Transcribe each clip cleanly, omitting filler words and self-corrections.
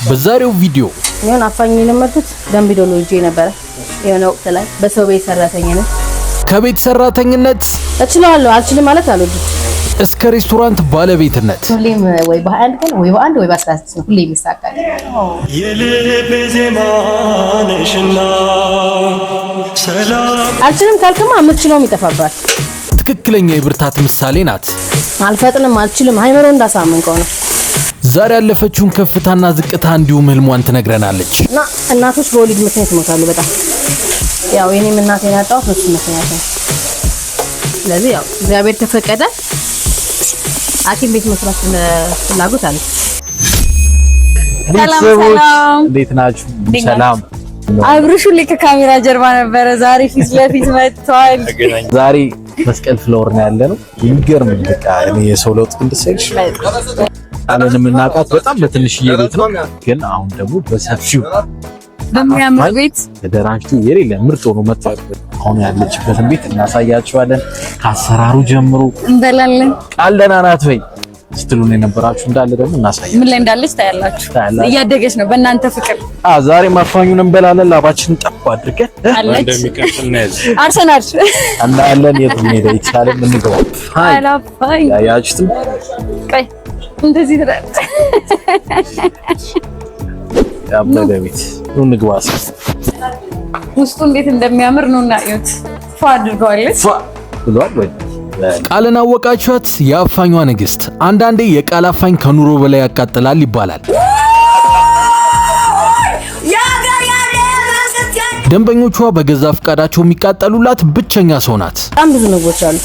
በዛሬው ቪዲዮ የሆነ አፋኝ ለመርኩት ደምቢዶሎ እጄ ነበር የሆነ ወቅት ላይ በሰው ቤት ሰራተኝነት ከቤት ሰራተኝነት እችላለሁ አልችልም ማለት አልወድም እስከ ሬስቶራንት ባለቤትነት ሁሌም ወይ በ21 ቀን ወይ በ1 ወይ በ16 ሁሌም ይሳካል የልብ ዜማነሽና ሰላም አልችልም ካልከማ አምጥችለው ይጠፋባል ትክክለኛ የብርታት ምሳሌ ናት አልፈጥንም አልችልም ሃይመሮ እንዳሳመንከው ነው ዛሬ ያለፈችውን ከፍታና ዝቅታ እንዲሁም ህልሟን ትነግረናለች እና እናቶች በወሊድ ምክንያት ይሞታሉ በጣም ያው የኔም እናቴን ያጣው እሱ ምክንያት ነው ስለዚህ ያው እግዚአብሔር ተፈቀደ አኪም ቤት መስራት ፍላጎት አለ ሰላም እንዴት ናችሁ ሰላም አብርሹ ልክ ካሜራ ጀርባ ነበር ዛሬ ፊት ለፊት መጥቷል ዛሬ መስቀል ፍሎር ነው ያለነው የሚገርም በቃ እኔ የሰው ለውጥ እንድሰይሽ አለን የምናውቃት በጣም በትንሽዬ ቤት ነው ግን አሁን ደግሞ በሰፊው በሚያምር ቤት ተደራጅቶ የሌለ ምርጥ ሆኖ መጥቷል አሁን ያለችበትን ቤት እናሳያችኋለን ከአሰራሩ ጀምሮ እንበላለን ቃል ደህና ናት ወይ ስትሉን የነበራችሁ እንዳለ ደግሞ እናሳያለን ምን ላይ እንዳለች ታያላችሁ እያደገች ነው በእናንተ ፍቅር ዛሬ ማፋኙን እንበላለን ላባችንን ጠብ አድርገን እንደሚቀጥል ነው አርሰናል እናያለን የት ሄደ ይቻላል እንገባ አላፋኝ ያያችሁት ቆይ እንደዚህ ተዳር ያበደ ቤት ነው ንግባስ ውስጡ እንዴት እንደሚያምር ነው እናዩት ፏ አድርገዋለች ብሏል ወይ ቃልን አወቃችኋት የአፋኟ ንግስት አንዳንዴ የቃል አፋኝ ከኑሮ በላይ ያቃጥላል ይባላል ደንበኞቿ በገዛ ፍቃዳቸው የሚቃጠሉላት ብቸኛ ሰው ናት በጣም ብዙ ነገሮች አሉ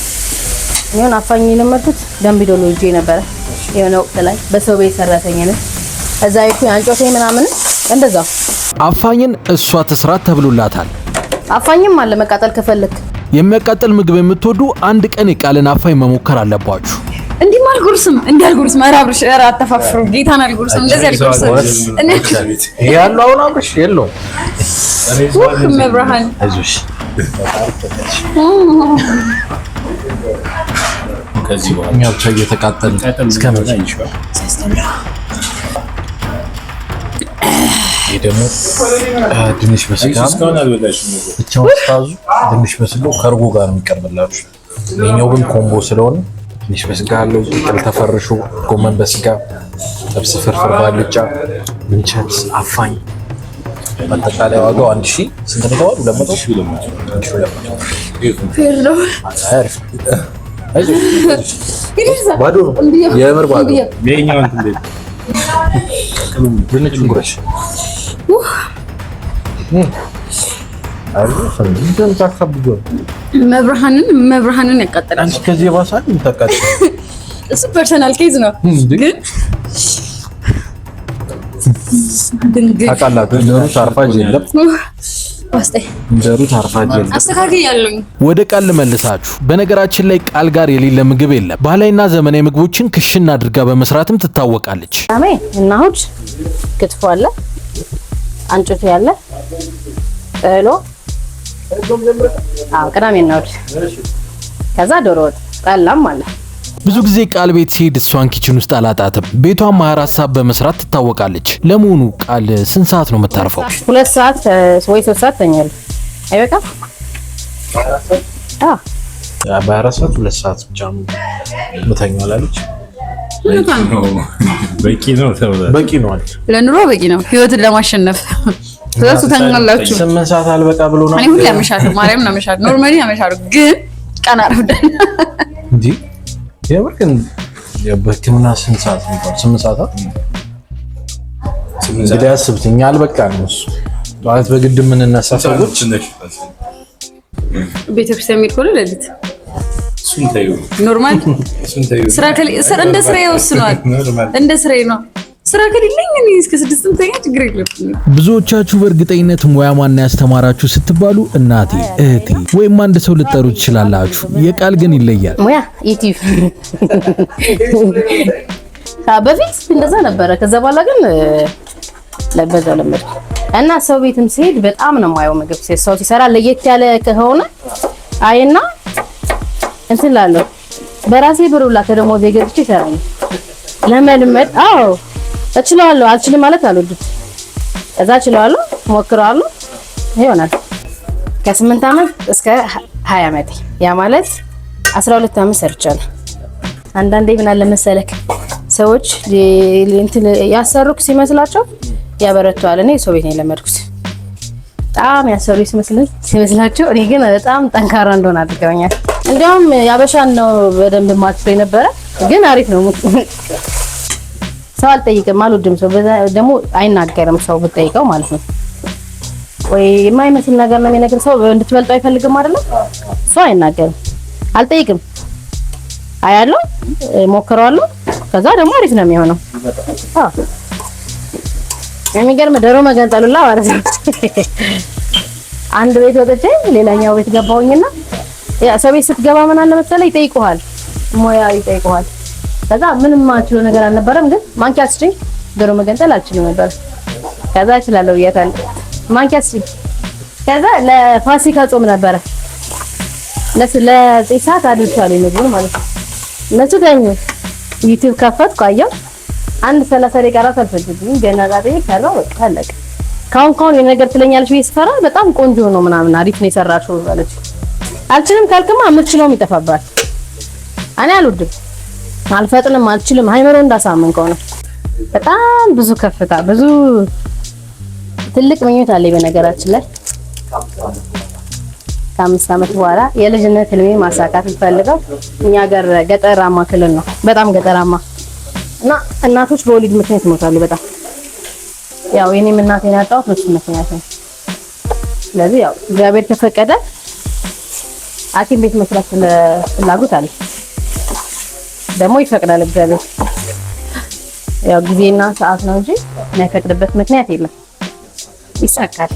የሆነ አፋኝ ለመርኩት ደምቢዶሎ እጄ ነበር የሆነ ወቅት ላይ በሰው ቤት ሰራተኝነት እዛ ይኩ አንጮቴ ምናምን እንደዛው አፋኝን እሷ ትስራት ተብሎላታል አፋኝም አለ መቃጠል ከፈለክ የሚያቃጥል ምግብ የምትወዱ አንድ ቀን የቃልን አፋኝ መሞከር አለባችሁ እንዲህ ማልጉርስም እንዳልጉርስ ማራብርሽ አተፋፍሩ ጌታን አልጉርስም እንደዚህ አልጉርስም እኔ ያለው አሁን አብርሽ የለው መብራሃን አይዞሽ ከዚህ በኋላ እኛ ብቻ እየተቃጠልን እስከ መቼ ይሄ ደግሞ ድንች በስጋ እስካሁን አልበላሽም ብቻውን ስታዙ ድንች በስጋ ከርጎ ጋር ነው የሚቀርብላችሁ የኛው ግን ኮምቦ ስለሆነ ድንች በስጋ አለው ቅል ተፈርሾ ጎመን በስጋ ጥብስ ፍርፍር ባልጫ ምንቸት አፋኝ አጠቃላይ ዋጋው 1000 ስንት ነው ተባሉ 200 ባዶ የምር ባዶ የኛው እንዴ ድንች ጉረሽ መብራሃንን ያቃጥላል ከዚህ ባሳል እንተካች እሱ ፐርሰናል ኬዝ ነው ግን ታቃላችሁ እንደሩ ታርፋጅ የለም ዋስጠይ እንደሩ ታርፋጅ የለም አስተካክል ያሉኝ ወደ ቃል ልመልሳችሁ በነገራችን ላይ ቃል ጋር የሌለ ምግብ የለም ባህላዊና ዘመናዊ ምግቦችን ክሽና አድርጋ በመስራትም ትታወቃለች አሜን እና እሑድ ክትፎ አለ አንጮቴ ያለ ሄሎ ቅዳሜና እሑድ ከዛ ዶሮ ወጥ ጠላም አለ ብዙ ጊዜ ቃል ቤት ሲሄድ እሷን ኪችን ውስጥ አላጣትም ቤቷን 24 ሰዓት በመስራት ትታወቃለች ለመሆኑ ቃል ስንት ሰዓት ነው የምታርፈው 2 ሰዓት ወይ 3 ሰዓት ተኛለሁ አይበቃም በ24 ሰዓት 2 ሰዓት ብቻ ነው የምተኛው አላለች በቂ ነው ተብሏል በቂ ነው አይደል ለኑሮ በቂ ነው ህይወትን ለማሸነፍ ስለዚህ ተኛላችሁ 8 ሰዓት አልበቃ ብሎ ነው እኔ ሁሉ ያመሻለሁ ማርያም ነው ያመሻለሁ ኖርማሊ ያመሻለሁ ግን ቀን አረፍደን እንዴ የምርክን የበክምና ስንት ሰዓት ነው 8 ሰዓት እንግዲህ አስብትኛ አልበቃ ነው እሱ ማለት በግድ ምን እናሳ ሰዎች ቤተክርስቲያን የሚልኮለ ለሊት ሱንታዩ ኖርማል ስራ እንደ ስራ ይወስናል እንደ ስራ ነው ስራ ከሌለኝ እኔ እስከ 6 ተኛ ችግር የለብኝም ብዙዎቻችሁ በእርግጠኝነት ሙያ ማን ያስተማራችሁ ስትባሉ እናቴ እህቴ ወይም አንድ ሰው ልጠሩ ትችላላችሁ የቃል ግን ይለያል ሙያ ዩቲዩብ በፊት እንደዛ ነበረ ከዛ በኋላ ግን ለበዛው ለመድኩ እና ሰው ቤትም ሲሄድ በጣም ነው የማየው ምግብ ሰው ሲሰራ ለየት ያለ ከሆነ አይና እንትን ላለው በራሴ ብሩላ ከደሞዝ የገዝቼ ይሰራል ለመልመድ እችላለሁ አልችልም ማለት አልወድም። ከዛ እችላለሁ ሞክራለሁ ይሆናል። ከ8 ዓመት እስከ 20 ዓመት ያ ማለት 12 ዓመት ሰርቻለሁ። አንዳንዴ ምን አለ መሰለክ ሰዎች እንትን ያሰሩክ ሲመስላቸው ያበረቷል። እኔ ሰው ቤት ነው የለመድኩት። በጣም ያሰሩ ሲመስላቸው እኔ ግን በጣም ጠንካራ እንደሆነ አድርገውኛል። እንዲያውም ያበሻን ነው በደንብ ማጥቶ የነበረ ግን አሪፍ ነው። ሰው አልጠይቅም አልወድም። ሰው ደግሞ አይናገርም ሰው ብጠይቀው ማለት ነው። ወይ የማይመስል ነገር ነው የሚነግር ሰው እንድትበልጠው አይፈልግም አይደል? ሰው አይናገርም። አልጠይቅም አያለው ሞክረዋለሁ። ከዛ ደግሞ አሪፍ ነው የሚሆነው። የሚገርም ዶሮ መገንጠሉላ ማለት ነው። አንድ ቤት ወጥቼ ሌላኛው ቤት ገባሁኝና ያ ሰው ቤት ስትገባ ምን አለ መሰለኝ ይጠይቁሃል፣ ሞያ ይጠይቁሃል። ከዛ ምንም ማችሎ ነገር አልነበረም፣ ግን ማንኪያ ስጪኝ ዶሮ መገንጠል አልችልም ነበር። ከዛ እችላለሁ ብያታለሁ። ማንኪያ ስጪኝ። ከዛ ለፋሲካ ጾም ነበረ ለዚህ ሰዓት አድርቻለሁ ምግቡን ማለት ነው። እነሱ ደግሞ ዩቲዩብ ከፈትኩ አየሁ። አንድ 30 ደቂቃ ራስ አልፈጀብኝም። ገና ጋር ይከራው ታለቀ። ካሁን የነገር ትለኛለች ወይ ስፈራ በጣም ቆንጆ ነው ምናምን አሪፍ ነው የሰራሽው አለች። አልችልም ካልክማ የምትችለው ይጠፋባል። እኔ አልወድም፣ አልፈጥንም፣ አልችልም። ሃይመሮ እንዳሳመንከው ነው። በጣም ብዙ ከፍታ ብዙ ትልቅ ምኞት አለኝ በነገራችን ላይ ከ5 ዓመት በኋላ የልጅነት ህልሜ ማሳካት ፈልገው እኛ ጋር ገጠራማ ክልል ነው፣ በጣም ገጠራማ እና እናቶች በወሊድ ምክንያት ይሞታሉ በጣም ያው የኔም እናቴን ያጣሁት በሱ ምክንያት ነው። ስለዚህ ያው እግዚአብሔር ከፈቀደ ሐኪም ቤት መስራት ፍላጎት አለ ደግሞ ይፈቅዳል እግዚአብሔር። ያው ጊዜና ሰዓት ነው እንጂ የማይፈቅድበት ምክንያት የለም። ይሳካል።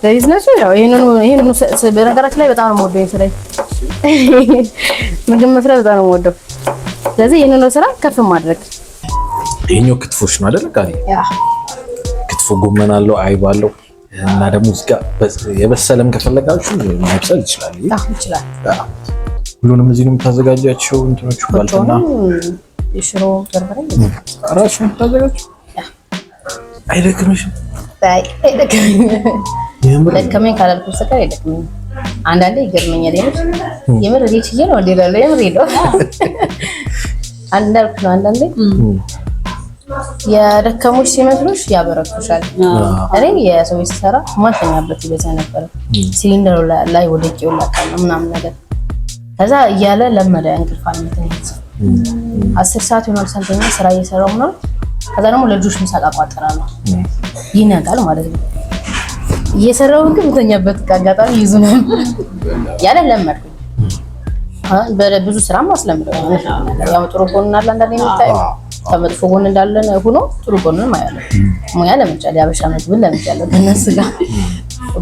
ለቢዝነሱ ያው ይሄንን በነገራችን ላይ በጣም ነው የምወደው ስራ ምግብ መስራት በጣም ነው የምወደው። ስለዚህ ይሄንን ስራ ከፍ ማድረግ ይሄኛው ክትፎሽ ነው አይደል? ጋር ያ ክትፎ ጎመን አለው አይብ አለው እና ደግሞ እዚህ ጋር የበሰለም ከፈለጋችሁ ማብሰል ይችላል። ይችላል። ሁሉንም እዚህ ነው የምታዘጋጃቸው እንትኖቹ ባልተና የሽሮ በርበሬ ራሱ የምታዘጋጁ አይደክምሽም? ደከመኝ ካላልኩ በስተቀር አይደክመኝም። አንዳንዴ ይገርመኛል። የምር እዚህ ይችላል ነው እንደሌለ የምር ይለው አንዳንዴ የደከሙሽ ሲመስሉሽ ያበረኩሻል። እኔ የሰው ቤት ስሰራ ማንተኛበት ይበዛ ነበር። ሲሊንደሩ ላይ ወደቂው ላካለ ምናምን ነገር ከዛ እያለ ለመደ እንቅልፍ አልመተኛት 10 ሰዓት ይሆናል ሳልተኛ ስራ እየሰራው ነው። ከዛ ደግሞ ለልጆች ምሳቃ ቋጠራለሁ ይነጋል ማለት ነው። እየሰራው ግን ምተኛበት አጋጣሚ ይዙነው ያለ ለመድኩ። በብዙ ስራ ማስለምደው ያው ጥሩ ጎን አለ አንዳንዴ የሚታየው ተመጥፎ ጎን እንዳለ ሆኖ ጥሩ ጎንንም አያለው። ሙያ ለምጫለ ያበሻ ምግብ ለምጫለ ከነሱ ጋር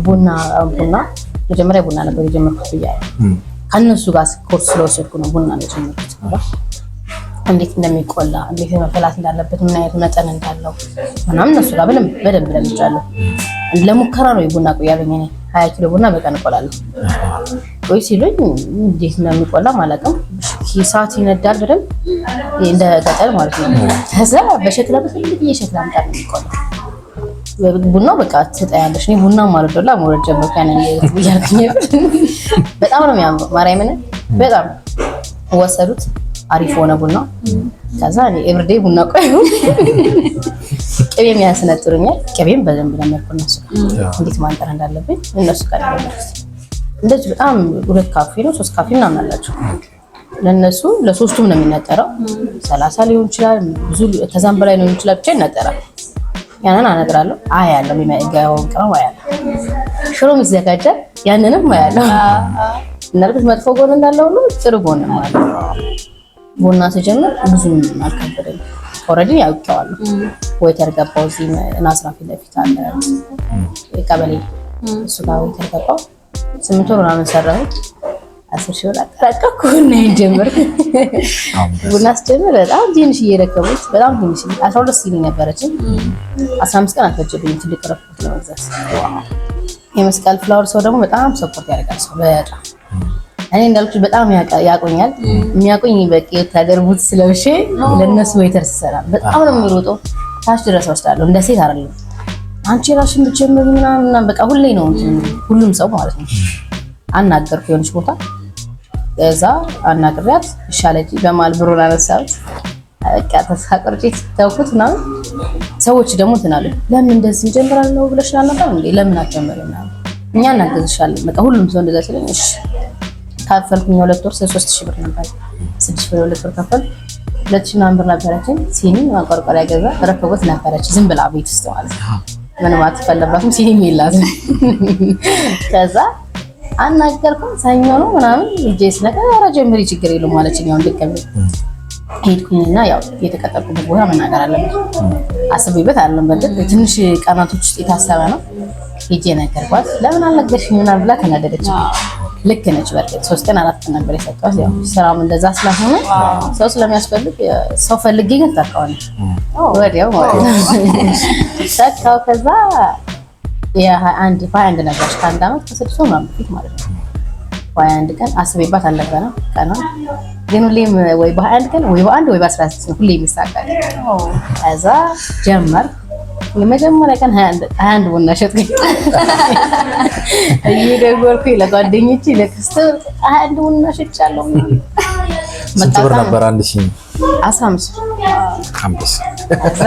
ቡና መጀመሪያ ቡና ነበር የጀመርኩት ብያለሁ። ከነሱ ጋር ኮርስ ስለወሰድኩ ነው ቡና ነው የጀመርኩት። እንዴት እንደሚቆላ እንዴት መፈላት እንዳለበት ምን አይነት መጠን እንዳለው ምናምን እነሱ ጋር በደንብ ለምጫለሁ። ለሙከራ ነው የቡና ቆያለኝ እኔ 20 ኪሎ ቡና በቀን እቆላለሁ። ወይ ሲሉኝ እንዴት እንደሚቆላ ማለትም ሂሳት ይነዳል በደንብ እንደ ገጠር ማለት ነው። ከዛ በሸክላ በፈልግ የሸክላ ምጣድ ነው የሚቆላው። ቡናው በቃ ትጠያለሽ። እኔ ቡና ማለት ነው ለሞረድ ጀምሮ ካነ ያልከኝ በጣም ነው የሚያምረው። ማርያምን በጣም ወሰዱት አሪፍ ሆነ ቡና። ከዛ እኔ ኤቭሪዴይ ቡና ቆዩ ቅቤም ያስነጥሩኛል። ቅቤም በደንብ ለመርኩ እነሱ እንዴት ማንጠር እንዳለብኝ እነሱ ጋር ለመርኩት። እንደዚህ በጣም 2 ካፌ ነው 3 ካፌ ምናምን አላቸው። ለነሱ ለሶስቱም ነው የሚነጠረው። 30 ሊሆን ይችላል ብዙ ከዛም በላይ ነው ይችላል ብቻ ይነጠራል። ያንን አነግራለሁ አያለሁ የሚመገበው ቀረው አያለሁ። ሽሮም ይዘጋጃል ያንንም አያለሁ። እናርግስ መጥፎ ጎን እንዳለው ሁሉ ጥሩ ጎን ማለት ነው። ቡና ተጀመረ ብዙም አልከበደኝ። ኦሬዲ ያውቀዋለሁ። ወይተር ገባው እዚህ ናዝራ ፊት ለፊት አለ ቀበሌ እሱ ጋር ወይተር ገባው 8 ወር ምናምን ሰራሁ። 10 ሺህ ብር አጠራቀምኩ እና ጀመርኩ። ቡና ስጀምር በጣም ትንሽ እየደከመች በጣም ትንሽ 12 ሲኒ ነበረች። 15 ቀን አትፈጀብኝ ትልቅ ረፍት ለመግዛት። የመስቀል ፍላወር ሰው ደግሞ በጣም ሰፖርት ያደርጋል ሰው በጣም እኔ እንዳልኩሽ በጣም ያቆኛል። የሚያቆኝ በቃ ወታደር ቡት ስለብሼ ለነሱ ዌተር ሰራ በጣም ነው የሚሮጠው። ታች ድረስ ወስዳለሁ። እንደ ሴት አይደለም። አንቺ ራስሽን ብትጀምሪ ምናምን በቃ ሁሌ ነው ሁሉም ሰው ማለት ነው። አናገርኩ የሆነች ቦታ እዛ አናግሪያት ይሻለች በማል ብሩን አነሳሁት። በቃ ተሳቀርጪ ተውኩት ነው። ሰዎች ደግሞ ትናሉ ለምን እንደዚህ እንጀምራለን ብለሽ ነበር እንዴ? ለምን አትጀምሪና እኛ እናገዝሻለን። በቃ ሁሉም ሰው እንደዛ ሲለኝ እሺ ካፈልኩኝ 2 ወር 3000 ብር ነበር። 6 ብር 2 ወር ከፈል 2000 ምናምን ብር ነበረችኝ። ሲኒ ማቆርቆሪያ ገዛ ረከቦት ነበረች ዝም ብላ ቤት ውስጥ ማለት ነው። ምንም አትፈለባትም ሲኒ የላትም። ከዛ አናገርኩኝ ሰኞ ነው ምናምን ልጄስ ነገር ኧረ ጀምሪ ችግር የለውም ማለችኝ። ያው እንደከም ሄድኩኝና ያው የተቀጠርኩበት ቦታ መናገር አለበት አስቤበት አይደለም። በእርግጥ ትንሽ ቀናቶች ውስጥ የታሰበ ነው። ሄጄ ነገርኳት። ለምን አልነገርሽኝ ምናምን ብላ ተናደደች። ልክ ነች። በእርግጥ 3 ቀን 4 ቀን ነበር የሰጠኋት። ያው ስራም እንደዛ ስለሆነ ሰው ስለሚያስፈልግ ሰው ፈልጌ ግን ተካውኝ ወዲያው ማለት ነው ተካው። ከዛ የ21 ነበር ከአንድ ዓመት ከ6 ወር ምናምን በፊት ማለት ነው። 21 ቀን አስቤባት አልነበረም ቀኑ ግን ሁሌም ወይ በ21 ቀን ወይ በ1 ወይ በ16 ነው ሁሌም ይሳካል። ከዛ ጀመር የመጀመሪያ ቀን 21 ቡና ሸጥኩኝ። እየደወልኩኝ ለጓደኞቼ ለክስተ 21 ቡና ሸጫለሁ። ስንት ብር ነበር አንድ ሲኒ? 15 ካምፕስ ከዛ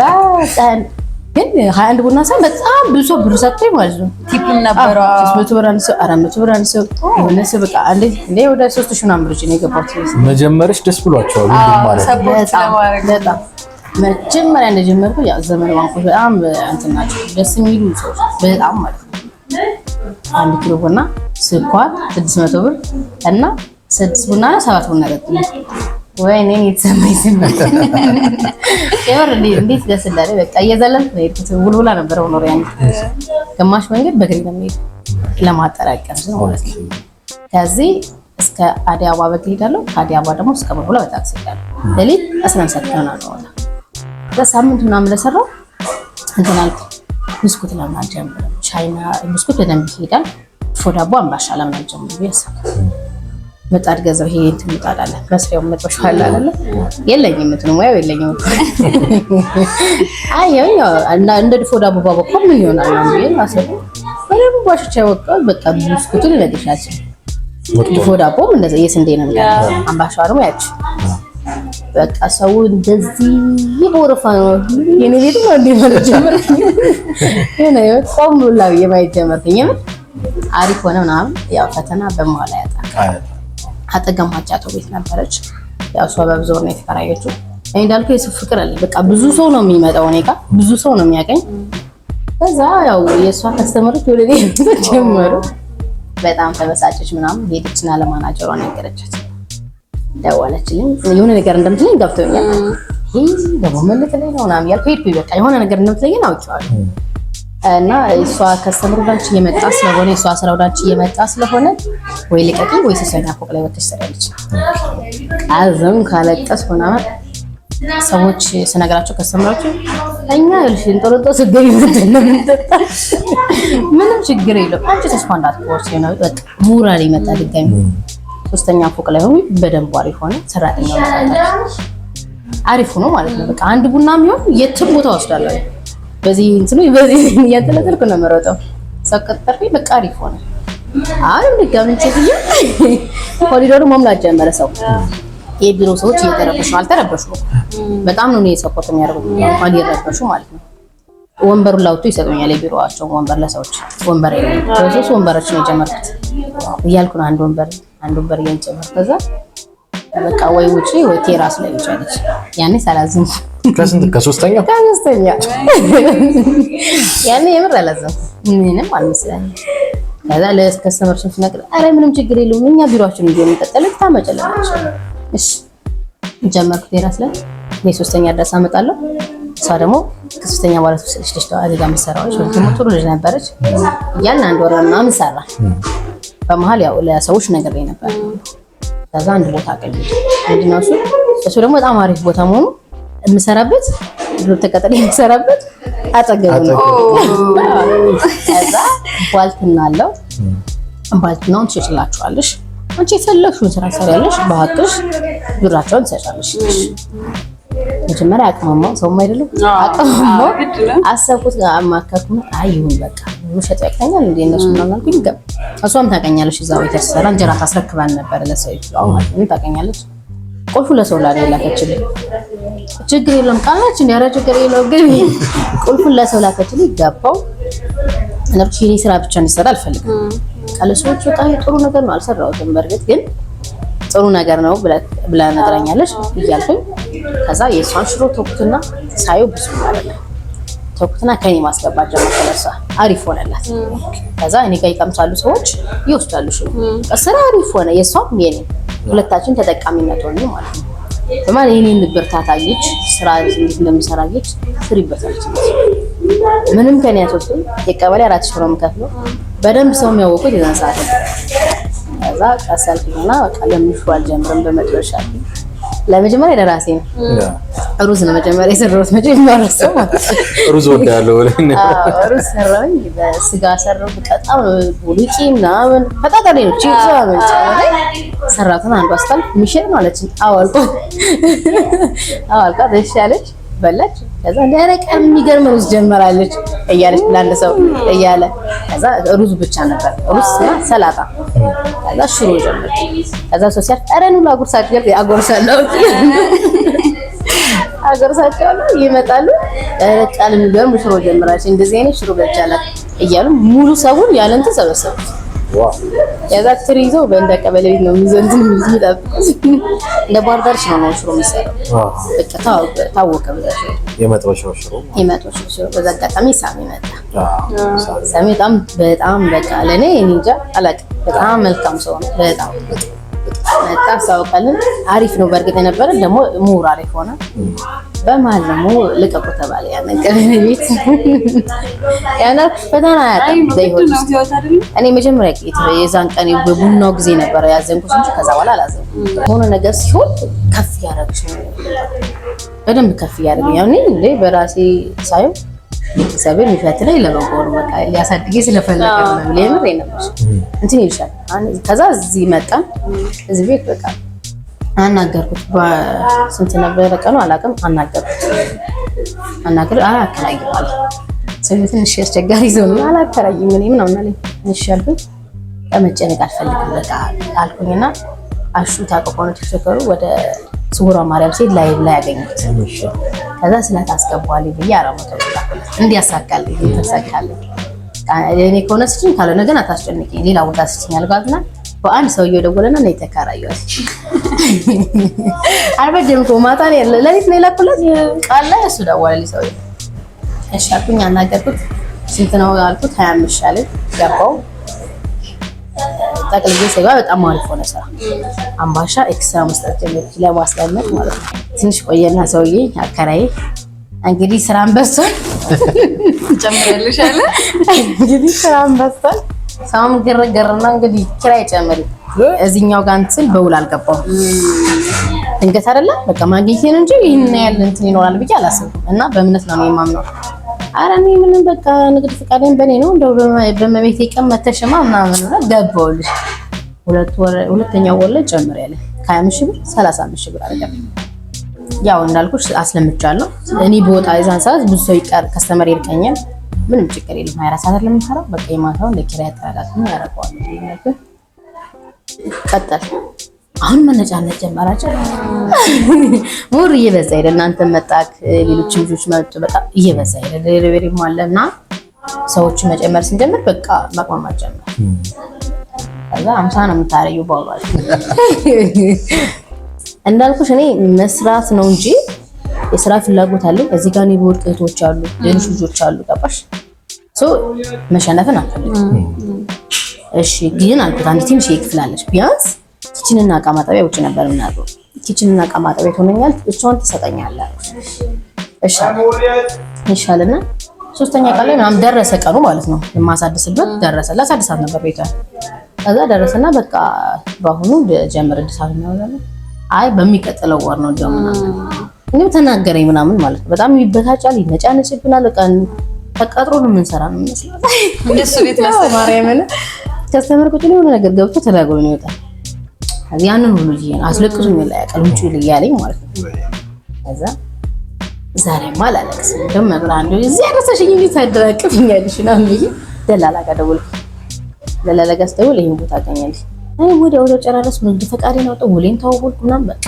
ግን 21 ቡና ሳይሆን በጣም ብዙ ብር ሰጥቶኝ ማለት ነው። ቲፕም ነበረ 300 ብር አንሰው 400 ብር አንሰው እነሱ በቃ እንዴ ወደ 3000 ምናምን ብር ነው የገባሁት። መጀመሪያሽ ደስ ብሏቸዋል ሁሉም ማለት ነው። በጣም መጀመሪያ እንደጀመርኩ ያው ዘመን ባንኮች በጣም እንትን ናቸው ደስ የሚሉ ሰዎች በጣም ማለት ነው። 1 ኪሎ ቡና ስኳር 600 ብር እና 6 ቡና እና 7 ቡና ገጥሞ ወይኔ የተሰማኝ ስሜት የወር እንዴት ደስ እንዳለ በቃ እየዘለልኩ ነው የሄድኩት። ውልውላ ነበር ሆኖር ያን ግማሽ መንገድ በእግሬ ነው የምሄድ ለማጠራቀም ነው ማለት ነው። ከዚህ እስከ አዲስ አበባ በእግሬ ሄዳለሁ። ከአዲስ አበባ ደግሞ እስከ ቡልቡላ በታክሲ ሄዳለሁ። ለሊት 11 ሰዓት ነው ነው ለሳምንት ምናምን ለሰራው እንትን አልኩ። ብስኩት ለምን አልጀምርም? ቻይና ብስኩት በደንብ ይሄዳል። ፎዳቦ አምባሻ ለምን አልጀምርም? ያሰብኩ ምጣድ ገዛው። ይሄ እንትን ምጣድ አለ መስሪያው መጥበሻ አለ አይደል? የለኝም እንትን ሙያው የለኝም። አየው እንደ ፎዳቦ ባቦ ምን ይሆናል ነው ብዬ አሰብኩ። በደንብ ባሽቻ ወጣው። በቃ ብስኩቱን ለደሻችን ፎዳቦ እንደዛ የስንዴ ነው የሚባለው። አምባሻው ደግሞ ያቺ በቃ ሰው እንደዚህ ይቦርፋ ነው የኔ ቤት ነው እንዴ ማለት ጀመረ። የኔ ቆም ብላ የማይጀመርኝ አሪፍ ሆነ ምናምን። ያው ፈተና በመዋላ ያጣ አጠገም ማጫቶ ቤት ነበረች። ያው እሷ በብዙ ነው የተከራየችው። እኔ እንዳልኩ የሱ ፍቅር አለ። በቃ ብዙ ሰው ነው የሚመጣው እኔ ጋር ብዙ ሰው ነው የሚያቀኝ። ከዛ ያው የሷ ከስተመሮች ወደ ቤት ጀመሩ። በጣም ተበሳጨች ምናምን። ሄደችና ለማናጀሯ ነገረቻት። ደወለችልኝ የሆነ ነገር እንደምትለኝ ገብቶኛል። ይሄ ደግሞ መልክ ላይ ነው ምናምን ያልኩ ሄድኩኝ። በቃ የሆነ ነገር እንደምትለኝ አውቄዋለሁ። እና እሷ ከስተመር ወዳንቺ እየመጣ ስለሆነ እሷ ስራ ወዳንቺ እየመጣ ስለሆነ ወይ ልቀቂ ወይ ሰሰኛ ፎቅ ላይ ወጥተሽ ትሰሪያለሽ። አዘም ካለቀስ ምናምን ሰዎች ስነግራቸው ከስተመሮች እኛ ልሽ እንጦሮጦ ስገኝ ምንድነው ምንም ችግር የለውም አንቺ ተስፋ እንዳትቆርጪ ነው። በቃ ሙራል ይመጣ ድጋሚ 3ኛ ፎቅ ላይ ሆኖ በደንብ አሪፍ ሆነ። ሰራተኛው አሪፍ ሆኖ ማለት ነው። በቃ አንድ ቡና የሚሆን የትም ቦታ ወስዳለሁ። በዚህ እንትኑ በዚህ እያንተለተልኩ ነው የምሮጠው። ሰቀጥተርኩኝ በቃ አሪፍ ሆነ። አሁን ድጋሚ ቼክዬ ኮሪዶሩ መሙላት ጀመረ። ሰው የቢሮ ሰዎች እየተረበሹ አልተረበሹ በጣም ነው ሰፖርት የሚያደርጉት እንኳን ይረበሹ ማለት ነው። ወንበሩን ላውጡ ይሰጡኛል። የቢሮዋቸው ወንበር ለሰዎች ወንበር የለም። ስለዚህ ወንበሮች ነው የጀመርኩት እያልኩ ነው። አንድ ወንበር እየጨመርኩ ከዛ በቃ ወይ ውጪ ወይ ቴራስ ላይ ይቻለች። ያኔ ሳላዝም ከሶስተኛ ያኔ የምር አላዝም ምንም አልመሰለኝም። ከዛ ለከስተመርሽን ሲነግር አረ ምንም ችግር የለውም እኛ ቢሮአችን እንዲሆን እንቀጥላለን ታመጨለናቸው። እሺ ጀመርኩ ቴራስ ላይ የሶስተኛ ድረስ አመጣለሁ። እሷ ደግሞ ከሶስተኛ በኋላ ተወሰደች ልጅ ተዋዚ ጋር መሰራዎች ደግሞ ጥሩ ልጅ ነበረች። ያን አንድ ወር ምናምን ሰራ። በመሃል ያው ለሰዎች ነገር ላይ ነበር። ከዛ አንድ ቦታ አቀልኝ እንዲናው እሱ ደግሞ በጣም አሪፍ ቦታ መሆኑ የምሰራበት ተቀጠለ የምሰራበት አጠገብ ነው። ከዛ ባልትና አለው ባልትናውን ትችላችኋለሽ አንቺ የፈለግሽውን ስራ ትሰሪያለሽ፣ በሀቅሽ ብራቸውን ትሰጫለሽ። መጀመሪያ አቅማማው ሰውም አይደለም አቅማማው አሰብኩት አማከርኩና አይሁን በቃ ውሸት ያቀኛል እንዴ እነሱ ምናምን አልኩኝ። እሷም ታቀኛለሽ እዛው የተሰራ እንጀራ ታስረክባን ነበር ለሰው ይችላል ማለት ነው። ታቀኛለች ቁልፉ ለሰው ላይ ላከችልኝ። ችግር የለም ቃላች እንደ ያረ ችግር የለው ግን ቁልፉን ለሰው ላከችልኝ። ገባው ነብቺ ስራ ብቻ እንዲሰራ አልፈልግም። ካለሰዎች በጣም ጥሩ ነገር ነው አልሰራሁትም። በርግጥ ግን ጥሩ ነገር ነው ብላ ነግራኛለች እያልኩኝ ከዛ የሷን ሽሮ ተኩትና ሳዩ ብዙ ማለት ነው ተኩትና ከኔ ማስገባት ጀመረለሳ አሪፍ ሆነላት። ከዛ እኔ ጋር ይቀምሳሉ ሰዎች ይወስዳሉ ሽሮ ስራ አሪፍ ሆነ። የሷም የኔ ሁለታችን ተጠቃሚነት ሆነ ማለት ነው። በማን የኔን ብርታታለች ስራ እንዴት እንደምሰራለች ስሪበታለች። ምንም ከኔ አትወስድም። የቀበሌ 4 ሽሮ የምከፍለው በደንብ ሰው የሚያወቁት የዛን ሰዓት ከዛ ቀሰልኩና በቃ ለምሽዋል ጀምረን በመጥበሻ ለመጀመሪያ ለራሴ ነው ሩዝ ነው መጀመሪያ የሰራሁት። መጀመሪያ ሩዝ ወዳለው ወለነ ሩዝ ሰራሁኝ። በስጋ ሰራሁ በጣም ቡሊቂ ምናምን ፈጣጣሪ ነው ቺፕስ ምናምን ሰራሁትና አንዱ አስታል ሚሸል ማለት ነው አዋልቃ ደሻለች በላች። ከዛ እንደረቀ የሚገርም ሩዝ ጀመራለች እያለች ለአንድ ሰው እያለ ከዛ ሩዝ ብቻ ነበር ሩዝና ሰላጣ ከዛ ሽሮ ጀመረች። ከዛ ሰው ሲያርፍ አረኑ ላጉርሳችሁ አጎርሳለሁ አጎርሳቸው ይመጣሉ። ቃል የሚገርም ሽሮ ጀመራች። እንደዚህ አይነት ሽሮ በልቻላት እያሉ ሙሉ ሰውን ያለን ተሰበሰቡት። ዋው ያዛ ትሪዞ በእንደ ቀበሌ ቤት ነው የሚዘንትን የሚጠብቁት። እንደ ባርዳር ነው ሽሮ የሚሰራው። በቃ ታወቀ ብለሽ የመጥበሻው ሽሮ በዛጋጣሚ ሳሚ መጣ። ሳሚ በጣም በቃ ለኔ እንጃ አላውቅም በጣም መልካም ሰው ነው። በጣም መጣ ሳውቃለን አሪፍ ነው። በርግጥ የነበረ ደግሞ ሙር አሪፍ ሆነ። በመሀል ደግሞ ልቀቁ ተባለ። ያነቀበኔ ቤት ያናር ፈተና ያጣም ዘይሆን እኔ መጀመሪያ የዛን ቀን በቡናው ጊዜ ነበር ያዘንኩት እንጂ ከዛ በኋላ አላዘንኩም። ሆነ ነገር ሲሆን ከፍ ያደርግሽ በደንብ ከፍ ያደርግ ያኔ እንዴ በራሴ ሳይው እግዚአብሔር የሚፈትነኝ ለበጎ ነው። በቃ ሊያሳድገኝ ስለፈለገ ነው ለምን ይነምሽ እንትን ይልሻል። ከዛ እዚህ መጣ እዚህ ቤት በቃ አናገርኩት። በስንት ነበር ቀኑ አላውቅም። አናገር አላከራይም ስለዚህ ትንሽ አስቸጋሪ ዘው ነው አላከራይም ምን ነው ማለት እንሻልኩ ለመጨነቅ አልፈልግም በቃ አልኩኝና አሹ ታቀቆነ ተቸከሩ ወደ ሱራ ማርያም ሲል ላይ ያገኙት ከዛ ስላት አስገባዋል ብዬ አራመተ እንዲያሳካል ተሳካለ። እኔ ከሆነ ስጭኝ ካልሆነ ግን አታስጨንቂኝ ሌላ ቦታ ስጭኝ አልጋትና በአንድ ሰውዬው ደወለና ነው የተከራየው። አልበደም ማታ ለሊት ነው የላኩለት ቃል ላይ እሱ ደወለልኝ ሰውዬው። እሺ አልኩኝ አናገርኩት። ስንት ነው አልኩት 25 ሻለኝ ገባው። ጠቅልዬ ሲገባ በጣም አሪፍ ሆነ ስራ አምባሻ ኤክስትራ መስጠት ጀመርኩ ለማስለመድ ማለት ነው። ትንሽ ቆየና ሰውዬ አከራይ እንግዲህ ስራን በዝቷል ጨምረልሽ አለ። እንግዲህ ስራን በዝቷል ሳም ገረገርና እንግዲህ ኪራይ ጨምሪ እዚህኛው ጋር እንትን በውል አልገባው እንግዲህ አይደለ በቃ ማግኘት ነው እንጂ ይሄን ያህል እንትን ይኖራል ብዬ አላስብም። እና በእምነት ነው የማምነው። አረኔ ምንም በቃ ንግድ ፍቃዴን በኔ ነው እንደው በመቤቴ ቀመተሽማ ምናምን ነው ገባውልሽ። ሁለተኛው ወር ላይ ጨምር ያለ 25 ሺህ ብር 35 ሺህ ብር አደረገ። ያው እንዳልኩሽ አስለምቻለሁ። እኔ በወጣ የዛን ሰዓት ብዙ ሰው ይቀር ከስተመር ይርቀኛል። ምንም ችግር የለም 24 ሰዓት ለምንሰራው በቃ የማታውን ለኪራይ ተራዳት ነው ያረጋው ማለት ቀጠል። አሁን መነጫነት ጀመራችሁ ሙር እየበዛ ሄደ። እናንተ መጣክ ሌሎች ልጆች መጡ በጣም እየበዛ ሄደ። ዴሊቨሪ ማለና ሰዎች መጨመር ስንጀምር በቃ ማቅማማት ጀመረ። ከዛ 50 ነው የምታረዩ ባባል እንዳልኩሽ እኔ መስራት ነው እንጂ የስራ ፍላጎት አለኝ። እዚህ ጋር ነው ወርቀቶች አሉ ሌሎች ልጆች አሉ ገባሽ መሸነፍን አልፈልግም። እሺ ግን አልኩት አንድ ትንሽ ይክፍላለሽ ቢያንስ ኪችንና ዕቃ ማጠቢያ ውጭ ነበር የምናደርገው። ኪችንና ዕቃ ማጠቢያ ሆነኛል እሷን ትሰጠኛለህ ይሻልና ሶስተኛ ቀን ላይ ምናምን ደረሰ ቀኑ ማለት ነው የማሳድስበት ደረሰ። ላሳድሳት ነበር ቤቷ ከዛ ደረሰና በቃ በአሁኑ ጀምር እድሳት ነው ያለው። አይ በሚቀጥለው ወር ነው ጀምና እንዴ ተናገረኝ ምናምን ማለት ነው። በጣም ይበታጫል ይነጫነጭብናል። በቃ ተቀጥሮ ነው የምንሰራ ነው መስሎኝ እንደሱ ቤት ማስተማሪያ ምን ከስተመር ቁጥር የሆነ ነገር ገብቶ ተላጎኝ ይወጣል። ያንን ሁሉ አስለቅሱኝ ላይ ያቀልምጪ ይያለኝ ማለት ነው። ከዛ ዛሬማ አላለቅስም እንደውም መብራን እዚህ ያደረሰሽኝ እንዴ ታደራቅፍኛለሽ እና ምን ደላላ ጋር ደውል ደላላ ጋር ደውል ይሄን ቦታ አገኛለሽ ወዲያው ጨራረስ ንግድ ፈቃዴን አውጣው ውሌን ታውቁልኩ ምናምን በቃ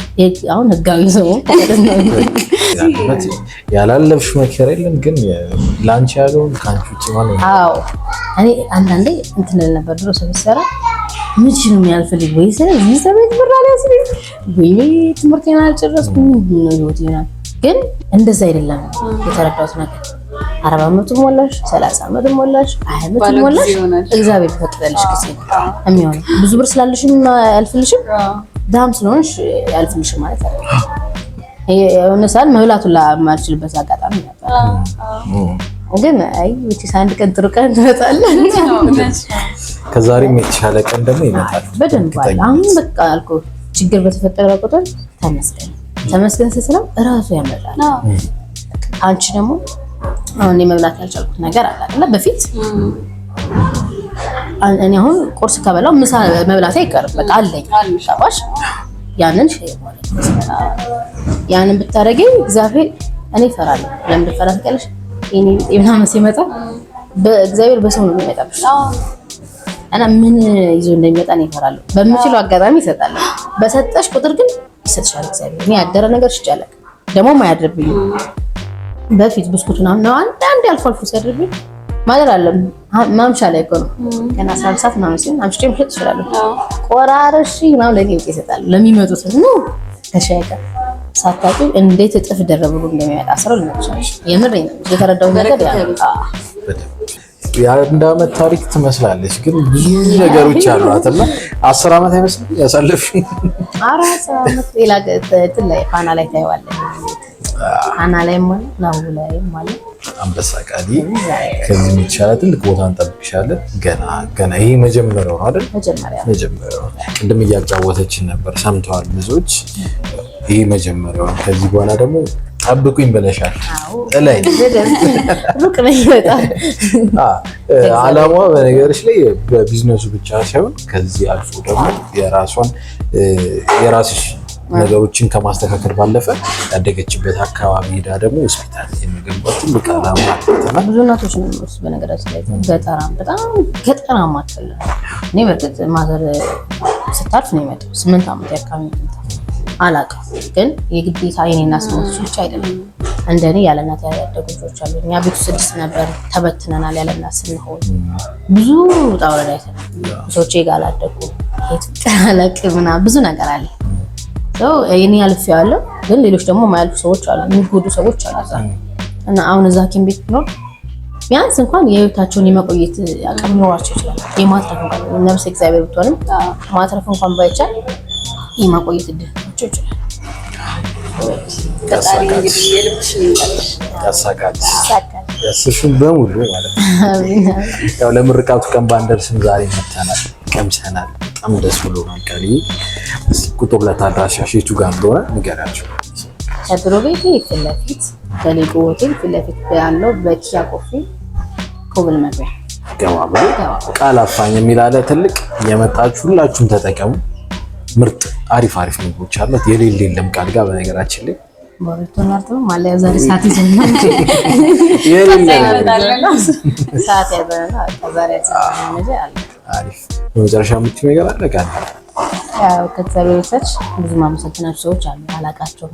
አሁን ህጋዊ ሰው ያላለብሽ መከራ የለም ግን ላንቺ ያለው ካንቺ ውጪ ማለት ነው። አዎ እኔ አንዳንዴ እንትን ነበር ድሮ ሰው ሲሰራ ምን ነው የሚያልፈልግ ወይ ስለዚህ ሰበት ብራለ ስለዚህ ወይ ትምህርቴን አልጨረስኩም ነው ህይወት ይሆናል ግን እንደዛ አይደለም የተረዳሁት ነገር 40 ዓመት ሞላሽ 30 ዓመት ሞላሽ 20 ዓመት ሞላሽ እግዚአብሔር ፈቅደልሽ ጊዜ የሚሆን ብዙ ብር ስላለሽም ያልፍልሽም ዳም ስለሆንሽ ያልፍልሽም ማለት አይደለም። የሆነ ሰዓት መብላቱን ለማልችልበት አጋጣሚ ነበር ግን አይ ወጪ ሳንድ ቀን ጥሩ ቀን ትመጣለች ከዛሬም የተሻለ ቀን ደግሞ ይመጣል በደንብ አሁን በቃ አልኩ ችግር በተፈጠረ ቁጥር ተመስገን ስትለው እራሱ ያመጣል። አንቺ ደግሞ አሁን የመብላት ያልቻልኩት ነገር አለ አይደል በፊት እኔ አሁን ቁርስ ከበላው ምሳ መብላት አይቀርም በቃ አለኝ ሻባሽ ያንን ሼር ማለት ነው። ያንን ብታረጊ እግዚአብሔር እኔ እፈራለሁ ለምን ፈራትቀልሽ እኔ ምናምን ሲመጣ በእግዚአብሔር በሰው ነው የሚመጣብሽ እና ምን ይዞ እንደሚመጣ ነው እፈራለሁ። በምችለው አጋጣሚ ይሰጣል በሰጠሽ ቁጥር ግን ይሰጥሻል እግዚአብሔር። እኔ ያደረ ነገር ሽጫለክ ደግሞ ማያድርብኝ በፊት ብስኩቱና ነው አንድ አልፎ ሲያድርብኝ ማለት አለም ማምሻ ላይ እኮ ነው ገና 11 ሰዓት ምናምን ሲሆን አምሽቼም ልሸጥ እችላለሁ። ቆራርሺ ምናምን ለኔ ይሰጣል ለሚመጡት ነው ተሻይካ ሳታውቂ እንዴት እጥፍ ደረብሩ እንደሚያጣ አስረው ልነግርሽ የምሬን ነው የተረዳው ነገር ያ የአንድ ዓመት ታሪክ ትመስላለች ግን ብዙ ነገሮች አሏትና 10 ዓመት አይመስልም ያሳለፍሽ 4 ዓመት ላይ ፋና ላይ ታይዋለሽ ፋና ላይ ማለት ነው ላይ ማለት አንበሳ ቃሊ ከዚህ የሚቻለ ትልቅ ቦታ እንጠብቅሻለን። ገና ይሄ መጀመሪያው ነው አይደል? መጀመሪያው ቅድም እያጫወተችን ነበር ሰምተዋል ብዙዎች። ይሄ መጀመሪያው ከዚህ በኋላ ደግሞ ጠብቁኝ ብለሻል። እላይ ሩቅ ነው ይወጣል። አላማዋ በነገርሽ ላይ በቢዝነሱ ብቻ ሳይሆን ከዚህ አልፎ ደግሞ የራስሽ ነገሮችን ከማስተካከል ባለፈ ያደገችበት አካባቢ ሄዳ ደግሞ ሆስፒታል የመገንባት ትልቅ ዓላማ አለና ብዙ እናቶች ነው የሚወስድ በነገራችን ላይ ገጠራም በጣም ገጠራም አትል እኔ በርግጥ ማዘር ስታርፍ ነው የመጣው 8 ዓመት ያካሚ አላውቅም ግን የግዴታ የኔና ስሞች ብቻ አይደለም እንደኔ ያለናት ያደጉ ልጆች አሉ። እኛ ቤት 6 ነበር ተበትነናል ያለናት ስንሆን ብዙ ጣውረዳ አይተናል። ልጆቼ ጋር አላደጉ አላውቅምና ብዙ ነገር አለ እኔ ያልፌዋለሁ ግን ሌሎች ደግሞ ማያልፉ ሰዎች አሉ የሚጎዱ ሰዎች አሉ እና አሁን እዛ ሐኪም ቤት ነው ቢያንስ እንኳን የህይወታቸውን የመቆየት አቅም ኖራቸው ይችላል የማትረፍ እንኳን ነፍስ እግዚአብሔር ብትሆንም ማትረፍ እንኳን ባይቻል የማቆየት እድላቸው ይችላል። ያስሽን በሙሉ ማለት ነው። ያው ለምርቃቱ ቀን ባንደርስም ዛሬ መተናል ቀምሰናል በጣም ደስ ብሎናል። ቃል ቁጥር ለታድራሻሽ የቱ ጋር እንደሆነ ንገራቸው። ከድሮ ቤቴ ፊት ለፊት በሌጎ ሆቴል ፊት ለፊት ያለው በኪያ ኮፊ ኮብል መግቢያ ገባ ቃል አፋኝ የሚል አለ ትልቅ የመጣችሁ ሁላችሁም ተጠቀሙ። ምርጥ አሪፍ ምግቦች አሉት የሌለ የለም ቃል ጋር በነገራችን ላይ ሞሪቶን አርተው ማለያ ዛሬ ሰዓት ይዘናል ሰዓት ያዘና ከዛሬ አለ አሪፍ በመጨረሻ የምትይው ነገር አለ ቃል ያው ከተሰበሰች ብዙ ማመሰግናችሁ ሰዎች አሉ አላቃቸው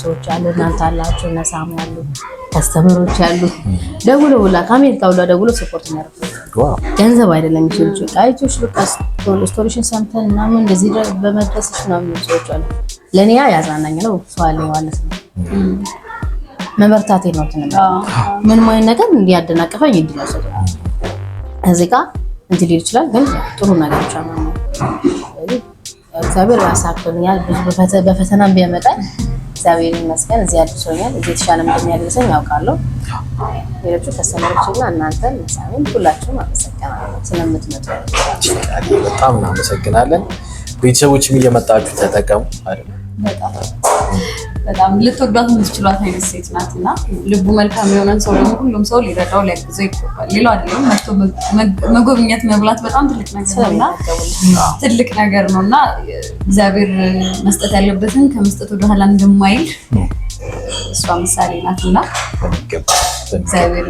ሰዎች አሉ እናንተ አላችሁ እና ሳሙ ያሉ ከስተመሮች ያሉ ደውለውላ ከአሜሪካ ሁሉ ደውለው ሰፖርት ያደርጉ ገንዘብ አይደለም ይችላል ቃይቶች በቃ ስቶሪሽን ሰምተን እና ምን እንደዚህ በመድረስሽ ነው ሰዎች አሉ ለኔ ያዛናኝ ነው ሰዋል ማለት ነው መበርታቴ ነው ተነባ ምን ማይ ነገር እንዲያደናቀፈኝ እንዲያሰደ እዚህ ጋር እንት ሊል ይችላል ግን ጥሩ ነገር ብቻ ነው እግዚአብሔር ያሳክልኛል ብዙ በፈተናም ቢያመጣኝ እግዚአብሔር ይመስገን እዚህ አድርሶኛል እዚህ ተሻለ እንደሚያደርሰኝ ያውቃለሁ። ሌሎቹ ተሰማችሁና እናንተን መሳሚን ሁላችሁም አመሰግናለሁ ስለምትመጡ በጣም እናመሰግናለን። ቤተሰቦችም እየመጣችሁ ተጠቀሙ አይደል? በጣም ልትወዷት የምትችሏት አይነት ሴት ናትና ልቡ መልካም የሆነን ሰው ደግሞ ሁሉም ሰው ሊረዳው ሊያግዘው ይገባል። ሌላው አይደለም መጥቶ መጎብኘት መብላት በጣም ትልቅ ነገር ነውና ትልቅ ነገር ነውና እግዚአብሔር መስጠት ያለበትን ከመስጠት ወደ ኋላ እንደማይል እሷ ምሳሌ ናትና እግዚአብሔር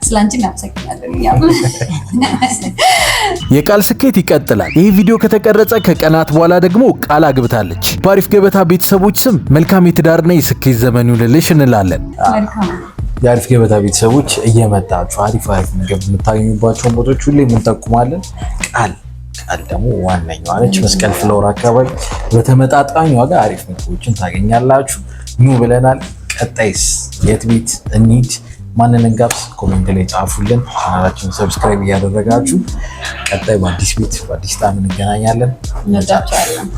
ስላንቺ እናመሰግናለን። የቃል ስኬት ይቀጥላል። ይህ ቪዲዮ ከተቀረጸ ከቀናት በኋላ ደግሞ ቃል አግብታለች። በአሪፍ ገበታ ቤተሰቦች ስም መልካም የትዳርና የስኬት ዘመን ይሁንልሽ እንላለን። መልካም የአሪፍ ገበታ ቤተሰቦች እየመጣችሁ አሪፍ ምግብ የምታገኙባቸውን ቦታዎች ሁሌ እንጠቁማለን። ቃል ደግሞ ዋነኛዋ ነች። መስቀል ፍሎር አካባቢ በተመጣጣኝ ዋጋ አሪፍ ምግቦችን ታገኛላችሁ። ኑ ብለናል። ቀጣይስ የት ቤት እንሂድ? ማንን እንጋብዝ? ኮሜንት ላይ ጻፉልን። ቻናላችንን ሰብስክራይብ እያደረጋችሁ ቀጣይ በአዲስ ቤት በአዲስ ጣዕም እንገናኛለን። እንወዳችኋለን።